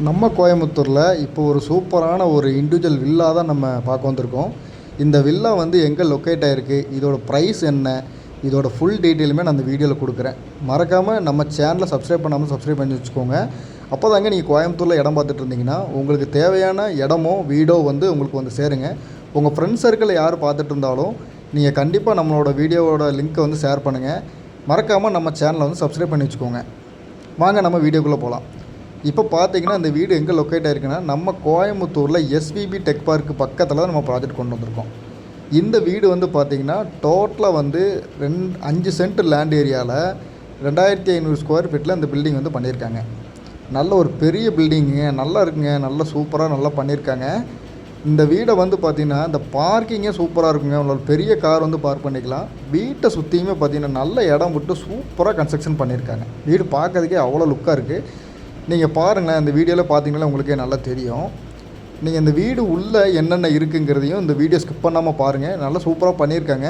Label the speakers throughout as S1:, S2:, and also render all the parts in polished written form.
S1: நம்ம கோயம்புத்தூரில் இப்போ ஒரு சூப்பரான ஒரு இண்டிவிஜுவல் வில்லா தான் நம்ம பார்க்க வந்திருக்கோம். இந்த வில்லா வந்து எங்கே லொக்கேட் ஆகிருக்கு, இதோட ப்ரைஸ் என்ன, இதோட ஃபுல் டீட்டெயிலுமே நான் அந்த வீடியோவில் கொடுக்குறேன். மறக்காமல் நம்ம சேனலை சப்ஸ்கிரைப் பண்ணாமல் சப்ஸ்கிரைப் பண்ணி வச்சுக்கோங்க. அப்போ தாங்க நீங்கள் கோயம்புத்தூரில் இடம் பார்த்துட்டு இருந்தீங்கன்னா உங்களுக்கு தேவையான இடமோ வீடோ வந்து உங்களுக்கு வந்து சேருங்க. உங்கள் ஃப்ரெண்ட்ஸ் சர்க்கிளில் யார் பார்த்துட்டு இருந்தாலும் நீங்கள் கண்டிப்பாக நம்மளோட வீடியோவோட லிங்க்கை வந்து ஷேர் பண்ணுங்கள். மறக்காமல் நம்ம சேனலை வந்து சப்ஸ்கிரைப் பண்ணி வச்சுக்கோங்க. வாங்க நம்ம வீடியோக்குள்ளே போகலாம். இப்போ பார்த்தீங்கன்னா இந்த வீடு எங்கே லொக்கேட் ஆகிருக்குன்னா நம்ம கோயம்புத்தூரில் எஸ்விபி டெக் பார்க்கு பக்கத்தில் தான் நம்ம ப்ராஜெக்ட் கொண்டு வந்திருக்கோம். இந்த வீடு வந்து பார்த்திங்கன்னா டோட்டலாக வந்து 5 சென்ட் லேண்ட் ஏரியாவில் 2500 ஸ்கொயர் ஃபீட்டில் இந்த பில்டிங் வந்து பண்ணியிருக்காங்க. நல்ல ஒரு பெரிய பில்டிங்குங்க, நல்லா இருக்குங்க, நல்லா சூப்பராக நல்லா பண்ணியிருக்காங்க. இந்த வீடை வந்து பார்த்திங்கன்னா இந்த பார்க்கிங்கே சூப்பராக இருக்குங்க. உங்களோட பெரிய கார் வந்து பார்க் பண்ணிக்கலாம். வீட்டை சுற்றியுமே பார்த்திங்கன்னா நல்ல இடம் விட்டு சூப்பராக கன்ஸ்ட்ரக்ஷன் பண்ணியிருக்காங்க. வீடு பார்க்கறதுக்கே அவ்வளோ லுக்காக இருக்குது. நீங்கள் பாருங்களேன், இந்த வீடியோவில் பார்த்தீங்கன்னா உங்களுக்கே நல்லா தெரியும். நீங்கள் இந்த வீடு உள்ளே என்னென்ன இருக்குங்கிறதையும் இந்த வீடியோ ஸ்கிப் பண்ணாமல் பாருங்கள். நல்லா சூப்பராக பண்ணியிருக்காங்க.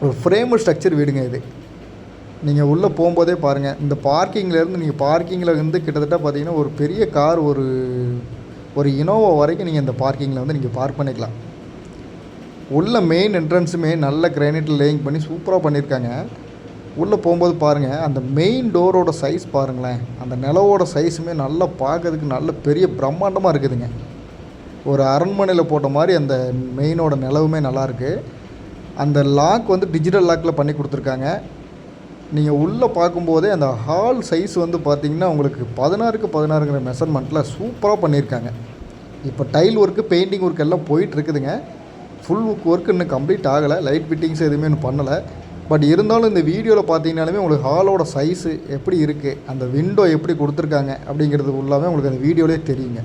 S1: ஒரு ஃப்ரேம் ஸ்ட்ரக்சர் வீடுங்க இது. நீங்கள் உள்ளே போகும்போதே பாருங்கள், இந்த பார்க்கிங்லேருந்து நீங்கள் பார்க்கிங்கில் இருந்து கிட்டத்தட்ட பார்த்தீங்கன்னா ஒரு பெரிய கார் ஒரு இனோவா வரைக்கும் நீங்கள் இந்த பார்க்கிங்கில் வந்து நீங்கள் பார்க் பண்ணிக்கலாம். உள்ள மெயின் என்ட்ரன்ஸுமே நல்ல கிரானைட்டில் லேயிங் பண்ணி சூப்பராக பண்ணியிருக்காங்க. உள்ளே போகும்போது பாருங்கள், அந்த மெயின் டோரோட சைஸ் பாருங்களேன், அந்த நிலவோட சைஸுமே நல்லா பார்க்கறதுக்கு நல்ல பெரிய பிரம்மாண்டமாக இருக்குதுங்க. ஒரு அரண்மனையில் போட்ட மாதிரி அந்த மெயினோட நிலவுமே நல்லாயிருக்கு. அந்த லாக் வந்து டிஜிட்டல் லாக்கில் பண்ணி கொடுத்துருக்காங்க. நீங்கள் உள்ளே பார்க்கும்போதே அந்த ஹால் சைஸ் வந்து பார்த்திங்கன்னா உங்களுக்கு 16க்கு 16ங்கிற மெஷர்மெண்ட்டில் சூப்பராக பண்ணியிருக்காங்க. இப்போ டைல் ஒர்க்கு, பெயிண்டிங் ஒர்க் எல்லாம் போயிட்டுருக்குதுங்க. ஃபுல் ஒர்க் இன்னும் கம்ப்ளீட் ஆகலை. லைட் ஃபிட்டிங்ஸ் எதுவுமே இன்னும் பண்ணலை. பட் இருந்தாலும் இந்த வீடியோவில் பார்த்தீங்கன்னாலுமே உங்களுக்கு ஹாலோட சைஸு எப்படி இருக்குது, அந்த விண்டோ எப்படி கொடுத்துருக்காங்க அப்படிங்கிறது உள்ளாமே உங்களுக்கு அந்த வீடியோவிலே தெரியுங்க.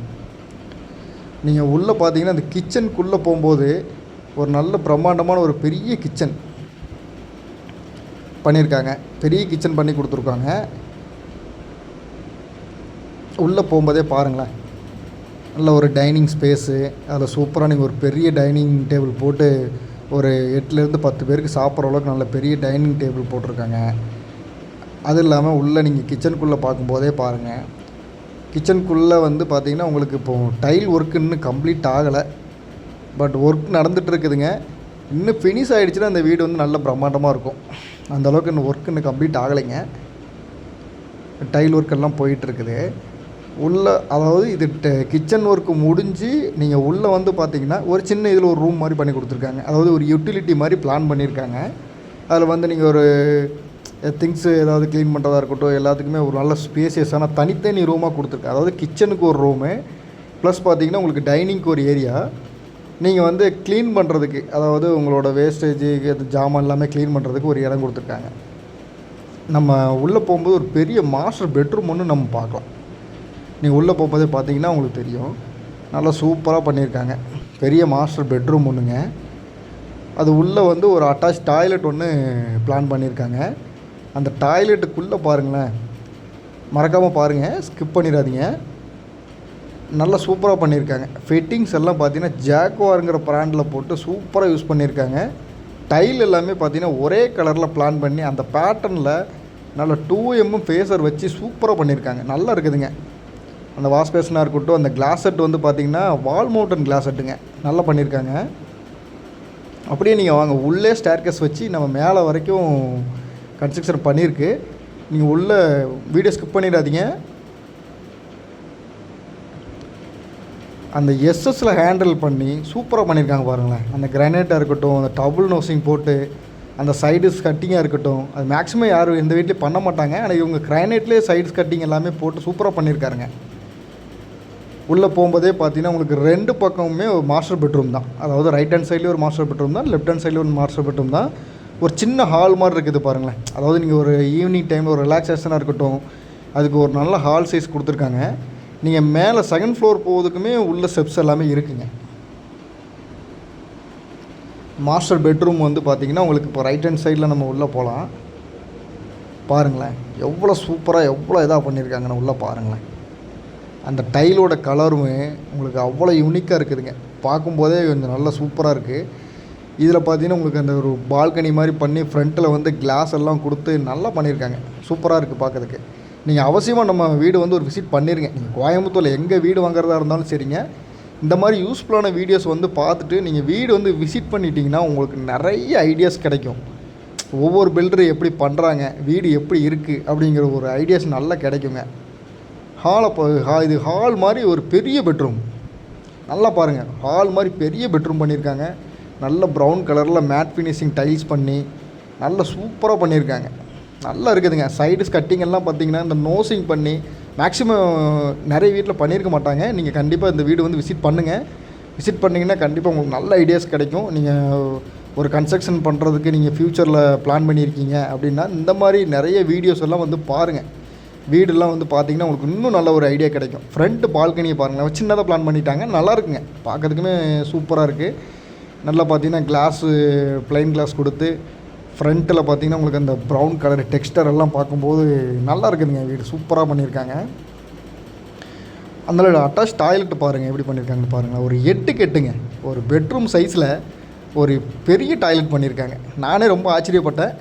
S1: நீங்கள் உள்ளே பார்த்தீங்கன்னா அந்த கிச்சனுக்குள்ளே போகும்போது ஒரு நல்ல பிரம்மாண்டமான ஒரு பெரிய கிச்சன் பண்ணியிருக்காங்க. பெரிய கிச்சன் பண்ணி கொடுத்துருக்காங்க. உள்ளே போகும்போதே பாருங்களேன், நல்ல ஒரு டைனிங் ஸ்பேஸு, அதில் சூப்பராக நீங்கள் ஒரு பெரிய டைனிங் டேபிள் போட்டு ஒரு 8லேருந்து 10 பேருக்கு சாப்பிட்ற அளவுக்கு நல்ல பெரிய டைனிங் டேபிள் போட்டிருக்காங்க. அது இல்லாமல் உள்ளே நீங்கள் கிச்சனுக்குள்ளே பார்க்கும்போதே பாருங்கள், கிச்சனுக்குள்ளே வந்து பார்த்திங்கன்னா உங்களுக்கு இப்போது டைல் ஒர்க் இன்னும் கம்ப்ளீட் ஆகலை. பட் ஒர்க் நடந்துகிட்டு இருக்குதுங்க. இன்னும் ஃபினிஷ் ஆகிடுச்சுன்னா அந்த வீடு வந்து நல்ல பிரம்மாண்டமாக இருக்கும். அந்தளவுக்கு இன்னும் ஒர்க் இன்னும் கம்ப்ளீட் ஆகலைங்க. டைல் ஒர்க் எல்லாம் போயிட்டுருக்குது உள்ளே. அதாவது இது கிச்சன் ஒர்க்கு முடிஞ்சு நீங்கள் உள்ளே வந்து பார்த்தீங்கன்னா ஒரு சின்ன இதில் ஒரு ரூம் மாதிரி பண்ணி கொடுத்துருக்காங்க. அதாவது ஒரு யூட்டிலிட்டி மாதிரி பிளான் பண்ணியிருக்காங்க. அதில் வந்து நீங்கள் ஒரு திங்ஸு ஏதாவது க்ளீன் பண்ணுறதா இருக்கட்டும், எல்லாத்துக்குமே ஒரு நல்ல ஸ்பேசியஸான தனித்தனி ரூமாக கொடுத்துருக்காங்க. அதாவது கிச்சனுக்கு ஒரு ரூமு ப்ளஸ் பார்த்தீங்கன்னா உங்களுக்கு டைனிங்க்கு ஒரு ஏரியா, நீங்கள் வந்து க்ளீன் பண்ணுறதுக்கு, அதாவது உங்களோட வேஸ்டேஜ் ஜாமான் எல்லாமே க்ளீன் பண்ணுறதுக்கு ஒரு இடம் கொடுத்துருக்காங்க. நம்ம உள்ளே போகும்போது ஒரு பெரிய மாஸ்டர் பெட்ரூம் ஒன்று நம்ம பார்க்கலாம். நீங்கள் உள்ளே போகும்போதே பார்த்தீங்கன்னா உங்களுக்கு தெரியும், நல்லா சூப்பராக பண்ணியிருக்காங்க. பெரிய மாஸ்டர் பெட்ரூம் ஒன்றுங்க. அது உள்ளே வந்து ஒரு அட்டாச் டாய்லெட் ஒன்று பிளான் பண்ணியிருக்காங்க. அந்த டாய்லெட்டுக்குள்ளே பாருங்களேன், மறக்காமல் பாருங்கள், ஸ்கிப் பண்ணிடாதீங்க. நல்லா சூப்பராக பண்ணியிருக்காங்க. ஃபிட்டிங்ஸ் எல்லாம் பார்த்தீங்கன்னா ஜாக்வாருங்கிற பிராண்டில் போட்டு சூப்பராக யூஸ் பண்ணியிருக்காங்க. டைல் எல்லாமே பார்த்தீங்கன்னா ஒரே கலரில் பிளான் பண்ணி அந்த பேட்டர்னில் நல்லா 2mm ஃபேஸர் வச்சு சூப்பராக பண்ணியிருக்காங்க. நல்லா இருக்குதுங்க. அந்த வாஷ் பேஷனாக இருக்கட்டும், அந்த கிளாஸ் செட் வந்து பார்த்திங்கன்னா வால் மவுண்டன் கிளாஸ் செட்டுங்க, நல்லா பண்ணியிருக்காங்க. அப்படியே நீங்கள் வாங்க, உள்ளே ஸ்டேர்கேஸ் வச்சு நம்ம மேலே வரைக்கும் கன்ஸ்ட்ரக்ஷன் பண்ணியிருக்கு. நீங்கள் உள்ளே வீடியோ ஸ்கிப் பண்ணிடாதீங்க. அந்த எஸ்எஸில் ஹேண்டில் பண்ணி சூப்பராக பண்ணியிருக்காங்க பாருங்களேன். அந்த கிரானைட்டாக இருக்கட்டும், அந்த டபுள் நோசிங் போட்டு அந்த சைடுஸ் கட்டிங்காக இருக்கட்டும், அது மேக்ஸிமம் யாரும் எந்த வீட்லேயும் பண்ண மாட்டாங்க. ஆனால் இவங்க கிரானைட்லேயே சைட்ஸ் கட்டிங் எல்லாமே போட்டு சூப்பராக பண்ணியிருக்காருங்க. உள்ளே போகும்போதே பார்த்தீங்கன்னா உங்களுக்கு 2 பக்கமுமே ஒரு மாஸ்டர் பெட்ரூம் தான். அதாவது ரைட் ஹேண்ட் சைட்லேயும் ஒரு மாஸ்டர் பெட்ரூம் தான், லெஃப்ட் ஹேண்ட் சைட்லேயும் ஒரு மாஸ்டர் பெட்ரூம் தான். ஒரு சின்ன ஹால் மாதிரி இருக்குது பாருங்களேன். அதாவது நீங்கள் ஒரு ஈவினிங் டைமில் ஒரு ரிலாக்ஸேஷனாக இருக்கட்டும், அதுக்கு ஒரு நல்ல ஹால் சைஸ் கொடுத்துருக்காங்க. நீங்கள் மேலே 2nd ஃப்ளோர் போகிறதுக்குமே உள்ள ஸ்டெப்ஸ் எல்லாமே இருக்குங்க. மாஸ்டர் பெட்ரூம் வந்து பார்த்திங்கன்னா உங்களுக்கு இப்போ ரைட் ஹேண்ட் சைடில் நம்ம உள்ளே போகலாம். பாருங்களேன் எவ்வளோ சூப்பராக எவ்வளோ இதாக பண்ணியிருக்காங்கன்னு உள்ளே பாருங்களேன். அந்த டைலோட கலருமே உங்களுக்கு அவ்வளோ யூனிக்காக இருக்குதுங்க. பார்க்கும்போதே கொஞ்சம் நல்லா சூப்பராக இருக்குது. இதில் பார்த்தீங்கன்னா உங்களுக்கு அந்த ஒரு பால்கனி மாதிரி பண்ணி ஃப்ரண்ட்டில் வந்து கிளாஸ் எல்லாம் கொடுத்து நல்லா பண்ணியிருக்காங்க. சூப்பராக இருக்குது பார்க்குறதுக்கு. நீங்கள் அவசியமாக நம்ம வீடு வந்து ஒரு விசிட் பண்ணிடுங்க. நீங்கள் கோயம்புத்தூரில் எங்கே வீடு வாங்குறதா இருந்தாலும் சரிங்க, இந்த மாதிரி யூஸ்ஃபுல்லான வீடியோஸ் வந்து பார்த்துட்டு நீங்கள் வீடு வந்து விசிட் பண்ணிட்டீங்கன்னா உங்களுக்கு நிறைய ஐடியாஸ் கிடைக்கும். ஒவ்வொரு பில்டரு எப்படி பண்ணுறாங்க, வீடு எப்படி இருக்குது அப்படிங்கிற ஒரு ஐடியாஸ் நல்லா கிடைக்குங்க. இது ஹால் மாதிரி ஒரு பெரிய பெட்ரூம், நல்லா பாருங்கள். ஹால் மாதிரி பெரிய பெட்ரூம் பண்ணியிருக்காங்க. நல்ல ப்ரௌன் கலரில் மேட் ஃபினிஷிங் டைல்ஸ் பண்ணி நல்லா சூப்பராக பண்ணியிருக்காங்க. நல்லா இருக்குதுங்க. சைடு கட்டிங் எல்லாம் பார்த்தீங்கன்னா இந்த நோசிங் பண்ணி மேக்ஸிமம் நிறைய வீட்டில் பண்ணியிருக்க மாட்டாங்க. நீங்கள் கண்டிப்பாக இந்த வீடு வந்து விசிட் பண்ணுங்கள். விசிட் பண்ணிங்கன்னா கண்டிப்பாக உங்களுக்கு நல்ல ஐடியாஸ் கிடைக்கும். நீங்கள் ஒரு கன்ஸ்ட்ரக்ஷன் பண்ணுறதுக்கு நீங்கள் ஃப்யூச்சரில் பிளான் பண்ணியிருக்கீங்க அப்படின்னா இந்த மாதிரி நிறைய வீடியோஸ் எல்லாம் வந்து பாருங்கள். வீடெல்லாம் வந்து பார்த்திங்கன்னா உங்களுக்கு இன்னும் நல்ல ஒரு ஐடியா கிடைக்கும். ஃப்ரண்ட் பால்கனியை பாருங்கள், சின்னதாக பிளான் பண்ணிட்டாங்க. நல்லா இருக்குங்க, பார்க்கறதுக்குமே சூப்பராக இருக்குது. நல்லா பார்த்தீங்கன்னா கிளாஸு ப்ளைன் கிளாஸ் கொடுத்து ஃப்ரண்ட்டில் பார்த்தீங்கன்னா உங்களுக்கு அந்த ப்ரௌன் கலர் டெக்ஸ்டர் எல்லாம் பார்க்கும்போது நல்லா இருக்குதுங்க. வீடு சூப்பராக பண்ணியிருக்காங்க. அந்த அட்டாச் டாய்லெட் பாருங்கள் எப்படி பண்ணியிருக்காங்கன்னு பாருங்கள். ஒரு 8க்கு 8ங்க, ஒரு பெட்ரூம் சைஸில் ஒரு பெரிய டாய்லெட் பண்ணியிருக்காங்க. நானே ரொம்ப ஆச்சரியப்பட்டேன்.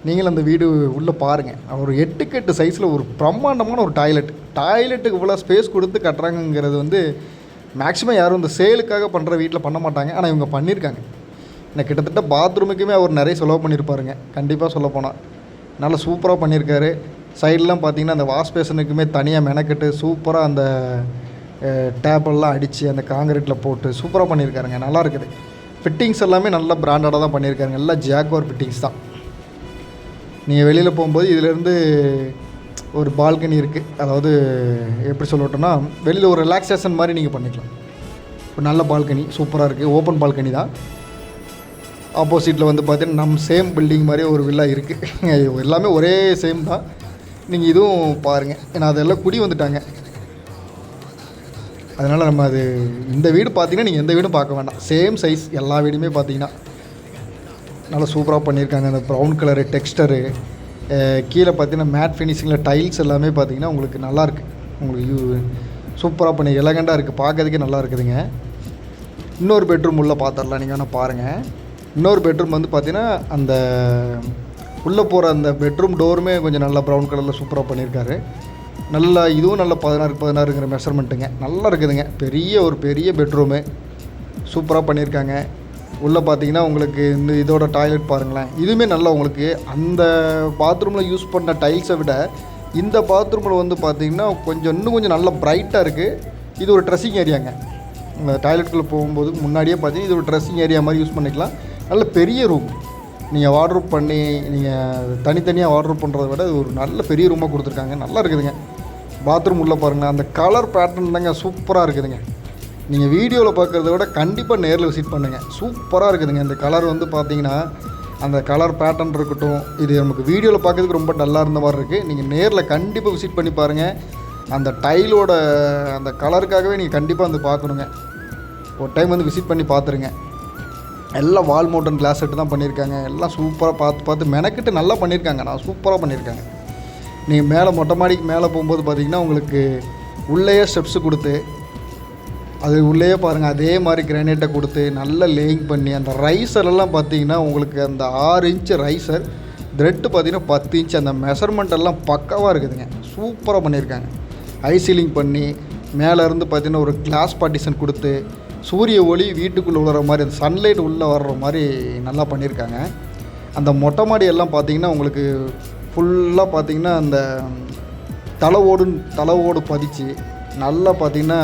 S1: நீங்களும் அந்த வீடு உள்ளே பாருங்கள். ஒரு 8க்கு 8 சைஸில் ஒரு பிரம்மாண்டமான ஒரு டாய்லெட்டுக்கு இவ்வளோ ஸ்பேஸ் கொடுத்து கட்டுறாங்கங்கிறது வந்து மேக்ஸிமம் யாரும் இந்த சேலுக்காக பண்ணுற வீட்டில் பண்ண மாட்டாங்க. ஆனால் இவங்க பண்ணியிருக்காங்க. எனக்கு கிட்டத்தட்ட பாத்ரூமுக்குமே அவர் நிறைய செலவு பண்ணியிருப்பாருங்க, கண்டிப்பாக சொல்லப்போனால். நல்லா சூப்பராக பண்ணியிருக்காரு. சைட்லாம் பார்த்திங்கன்னா அந்த வாஷ் பேஷனுக்குமே தனியாக மெனக்கெட்டு சூப்பராக அந்த டேப்பெல்லாம் அடித்து அந்த காங்கிரீட்டில் போட்டு சூப்பராக பண்ணியிருக்காருங்க. நல்லா இருக்குது. ஃபிட்டிங்ஸ் எல்லாமே நல்ல பிராண்டடாக தான் பண்ணியிருக்காருங்க. எல்லாம் ஜாக்வார் ஃபிட்டிங்ஸ் தான். நீங்கள் வெளியில் போகும்போது இதிலேருந்து ஒரு பால்கனி இருக்குது. அதாவது எப்படி சொல்லட்டோன்னா வெளியில் ஒரு ரிலாக்ஸேஷன் மாதிரி நீங்கள் பண்ணிக்கலாம். ஒரு நல்ல பால்கனி சூப்பராக இருக்குது. ஓப்பன் பால்கனி தான். ஆப்போசிட்டில் வந்து பார்த்தீங்கன்னா நம்ம சேம் பில்டிங் மாதிரி ஒரு வில்லா இருக்குது. எல்லாமே ஒரே சேம் தான். நீங்கள் இதுவும் பாருங்கள். ஏன்னா அதெல்லாம் குடி வந்துட்டாங்க. அதனால் நம்ம அது இந்த வீடு பார்த்திங்கன்னா நீங்கள் எந்த வீடும் பார்க்க வேண்டாம். சேம் சைஸ் எல்லா வீடுமே பார்த்திங்கன்னா நல்லா சூப்பராக பண்ணியிருக்காங்க. அந்த ப்ரௌன் கலரு டெக்ஸ்டரு கீழே பார்த்தீங்கன்னா மேட் ஃபினிஷிங்கில் டைல்ஸ் எல்லாமே பார்த்திங்கன்னா உங்களுக்கு நல்லாயிருக்கு. உங்களுக்கு சூப்பராக பண்ணி எலகண்டாக இருக்குது, பார்க்கறதுக்கே நல்லா இருக்குதுங்க. இன்னொரு பெட்ரூம் உள்ளே பார்த்துடலாம். நீங்கள் வேணால் பாருங்கள். இன்னொரு பெட்ரூம் வந்து பார்த்திங்கன்னா அந்த உள்ளே போகிற அந்த பெட்ரூம் டோருமே கொஞ்சம் நல்லா ப்ரௌன் கலரில் சூப்பராக பண்ணியிருக்காரு. நல்லா இதுவும் நல்லா 16x16ங்கிற மெஷர்மெண்ட்டுங்க. நல்லா இருக்குதுங்க. பெரிய பெட்ரூமு சூப்பராக பண்ணியிருக்காங்க. உள்ளே பார்த்தீங்கன்னா உங்களுக்கு இந்த இதோட டாய்லெட் பாருங்களேன். இதுவுமே நல்லா உங்களுக்கு அந்த பாத்ரூமில் யூஸ் பண்ண டைல்ஸை விட இந்த பாத்ரூமில் வந்து பார்த்திங்கன்னா இன்னும் கொஞ்சம் நல்லா ப்ரைட்டாக இருக்குது. இது ஒரு ட்ரெஸ்ஸிங் ஏரியாங்க. டாய்லெட்டுக்குள்ளே போகும்போது முன்னாடியே பார்த்தீங்கன்னா இது ஒரு ட்ரெஸ்ஸிங் ஏரியா மாதிரி யூஸ் பண்ணிக்கலாம். நல்ல பெரிய ரூம். நீங்கள் வார்ட்ரோப் பண்ணி நீங்கள் தனித்தனியாக வார்ட்ரோப் பண்ணுறத விட இது ஒரு நல்ல பெரிய ரூமாக கொடுத்துருக்காங்க. நல்லா இருக்குதுங்க. பாத்ரூம் உள்ளே பாருங்கள். அந்த கலர் பேட்டர்ன் தாங்க சூப்பராக இருக்குதுங்க. நீங்கள் வீடியோவில் பார்க்குறத விட கண்டிப்பாக நேரில் விசிட் பண்ணுங்கள். சூப்பராக இருக்குதுங்க. இந்த கலர் வந்து பார்த்தீங்கன்னா அந்த கலர் பேட்டர்ன் இருக்கட்டும், இது நமக்கு வீடியோவில் பார்க்குறதுக்கு ரொம்ப டல்லாக இருந்த மாதிரி இருக்குது. நீங்கள் நேரில் கண்டிப்பாக விசிட் பண்ணி பாருங்கள். அந்த டைலோட அந்த கலருக்காகவே நீங்கள் கண்டிப்பாக வந்து பார்க்கணுங்க. ஒரு டைம் வந்து விசிட் பண்ணி பார்த்துருங்க. எல்லாம் வால் மவுண்டன் கிளாஸ் செட்டு தான் பண்ணியிருக்காங்க. எல்லாம் சூப்பராக பார்த்து மெனக்கிட்டு நல்லா பண்ணியிருக்காங்க. சூப்பராக பண்ணியிருக்காங்க. நீங்கள் மேலே மொட்டை மாடிக்கு மேலே போகும்போது பார்த்திங்கன்னா உங்களுக்கு உள்ளேயே ஸ்டெப்ஸு கொடுத்து அது உள்ளேயே பாருங்கள் அதே மாதிரி கிரானைட்டை கொடுத்து நல்லா லேயிங் பண்ணி அந்த ரைசரெல்லாம் பார்த்திங்கன்னா உங்களுக்கு அந்த 6 இன்ச்சு ரைசர் த்ரெட்டு பார்த்திங்கன்னா 10 இன்ச்சு அந்த மெஷர்மெண்ட் எல்லாம் பக்காவாக இருக்குதுங்க. சூப்பராக பண்ணியிருக்காங்க. ஹை சீலிங் பண்ணி மேலேருந்து பார்த்திங்கன்னா ஒரு கிளாஸ் பார்ட்டிஷன் கொடுத்து சூரிய ஒளி வீட்டுக்குள்ளே விழுற மாதிரி அந்த சன்லைட் உள்ளே வர்ற மாதிரி நல்லா பண்ணியிருக்காங்க. அந்த மொட்டை மாடி எல்லாம் பார்த்திங்கன்னா உங்களுக்கு ஃபுல்லாக பார்த்திங்கன்னா அந்த தலை ஓடு பதிச்சு நல்லா பார்த்திங்கன்னா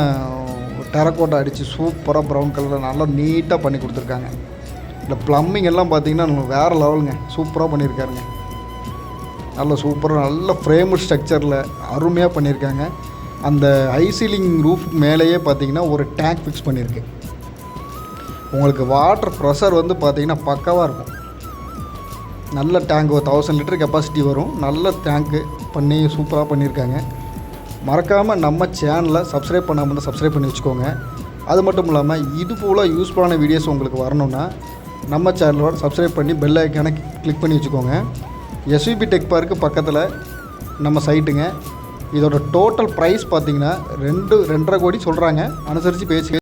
S1: டெரக்கோட்டை அடித்து சூப்பராக ப்ரௌன் கலரில் நல்லா நீட்டாக பண்ணி கொடுத்துருக்காங்க. இந்த ப்ளம்பிங் எல்லாம் பார்த்திங்கன்னா வேறு லெவலுங்க. சூப்பராக பண்ணியிருக்காருங்க. நல்ல சூப்பராக நல்ல ஃப்ரேம் ஸ்ட்ரக்சரில் அருமையாக பண்ணியிருக்காங்க. அந்த ஹை சீலிங் ரூஃப் மேலேயே பார்த்திங்கன்னா ஒரு டேங்க் ஃபிக்ஸ் பண்ணியிருக்கு. உங்களுக்கு வாட்டர் ப்ரெஷர் வந்து பார்த்திங்கன்னா பக்காவாக இருக்கும். நல்ல டேங்க் ஒரு 1000 லிட்டர் கெப்பாசிட்டி வரும். நல்ல டேங்க்கு பண்ணி சூப்பராக பண்ணியிருக்காங்க. மறக்காமல் நம்ம சேனலை சப்ஸ்கிரைப் பண்ணாமல் இருந்தால் சப்ஸ்கிரைப் பண்ணி வச்சுக்கோங்க. அது மட்டும் இல்லாமல் இது போல் யூஸ்ஃபுல்லான வீடியோஸ் உங்களுக்கு வரணுன்னா நம்ம சேனலோட சப்ஸ்கிரைப் பண்ணி பெல் ஐக்கானை கிளிக் பண்ணி வச்சுக்கோங்க. எஸ்விபி டெக் பார்க்கு பக்கத்தில் நம்ம சைட்டுங்க. இதோட டோட்டல் ப்ரைஸ் பார்த்திங்கன்னா 2.5 கோடி சொல்கிறாங்க. அனுசரித்து பேசி